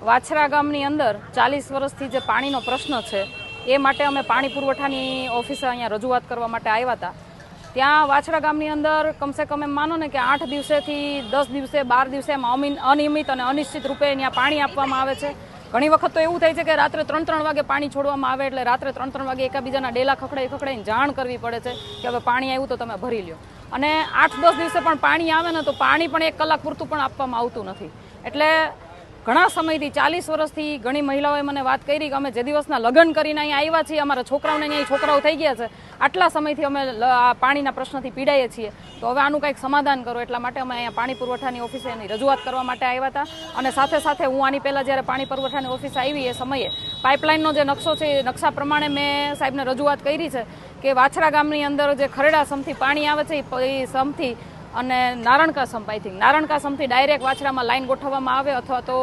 વાછરા ગામની અંદર 40 વર્ષથી જે પાણીનો પ્રશ્ન છે એ માટે અમે પાણી પુરવઠાની ઓફિસે અહીંયા રજૂઆત કરવા માટે આવ્યા હતા. ત્યાં વાછરા ગામની અંદર કમસે કમ એમ માનો ને કે 8 દિવસેથી 10 દિવસે 12 દિવસે અનિયમિત અને અનિશ્ચિત રૂપે ત્યાં પાણી આપવામાં આવે છે. ઘણી વખત તો એવું થાય છે કે રાત્રે 3-3 વાગે પાણી છોડવામાં આવે એટલે રાત્રે 3-3 વાગે એકબીજાના ડેલા ખખડાઈને જાણ કરવી પડે છે કે હવે પાણી આવ્યું તો તમે ભરી લ્યો. અને 8-10 દિવસે પણ પાણી આવે ને તો પાણી પણ 1 કલાક પૂરતું પણ આપવામાં આવતું નથી. એટલે ઘણા સમયથી 40 વર્ષથી ઘણી મહિલાઓએ મને વાત કરી કે અમે જે દિવસના લગ્ન કરીને અહીંયા આવ્યા છીએ, અમારા છોકરાઓને અહીંયા છોકરાઓ થઈ ગયા છે, આટલા સમયથી અમે પાણીના પ્રશ્નથી પીડાઈએ છીએ, તો હવે આનું કંઈક સમાધાન કરો. એટલા માટે અમે અહીંયા પાણી પુરવઠાની ઓફિસે એની રજૂઆત કરવા માટે આવ્યા હતા. અને સાથે સાથે હું આની પહેલાં જ્યારે પાણી પુરવઠાની ઓફિસે આવી એ સમયે પાઇપલાઇનનો જે નકશો છે એ નકશા પ્રમાણે મેં સાહેબને રજૂઆત કરી છે કે વાછરા ગામની અંદર જે ખરેડા સમથી પાણી આવે છે એ સમથી અને નારણકા સમ નારણકા સમથી ડાયરેક્ટ વાછરામાં લાઈન ગોઠવવામાં આવે, અથવા તો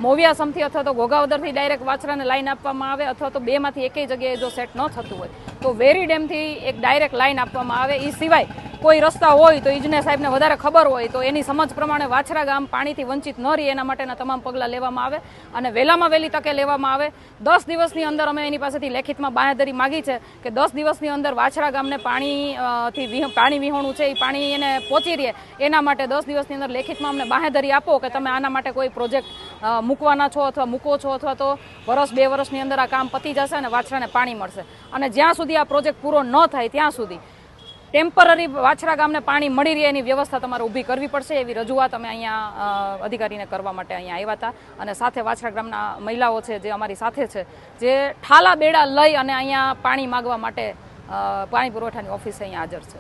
મોવિયા સમથી અથવા તો ઘોઘાવદરથી ડાયરેક્ટ વાછરાને લાઈન આપવામાં આવે, અથવા તો બેમાંથી એકેય જગ્યાએ જો સેટ ન થતું હોય તો વેરી ડેમથી એક ડાયરેક્ટ લાઈન આપવામાં આવે. એ સિવાય કોઈ રસ્તા હોય તો ઇજનેર સાહેબને વધારે ખબર હોય તો એની સમજ પ્રમાણે વાછરા ગામ પાણીથી વંચિત ન રહે એના માટેના તમામ પગલાં લેવામાં આવે અને વહેલામાં વહેલી તકે લેવામાં આવે. 10 દિવસની અંદર અમે એની પાસેથી લેખિતમાં બાંહેધરી માગી છે કે 10 દિવસની અંદર વાછરા ગામને પાણી વિહોણું છે એ પાણી એને પહોંચી રહે એના માટે 10 દિવસની અંદર લેખિતમાં અમને બાંહેધરી આપો કે તમે આના માટે કોઈ પ્રોજેક્ટ મૂકવાના છો અથવા મૂકો છો, અથવા તો 1-2 વર્ષની અંદર આ કામ પતી જશે અને વાછરાને પાણી મળશે. અને જ્યાં સુધી આ પ્રોજેક્ટ પૂરો ન થાય ત્યાં સુધી ટેમ્પરરી વાછરા ગામને પાણી મળી રહે એની વ્યવસ્થા તમારે ઊભી કરવી પડશે. એવી રજૂઆત અમે અહીંયા અધિકારીને કરવા માટે અહીંયા આવ્યા હતા. અને સાથે વાછરા ગામના મહિલાઓ છે જે અમારી સાથે છે, જે ઠાલા બેડા લઈ અને અહીંયા પાણી માગવા માટે પાણી પુરવઠાની ઓફિસે અહીંયા હાજર છે.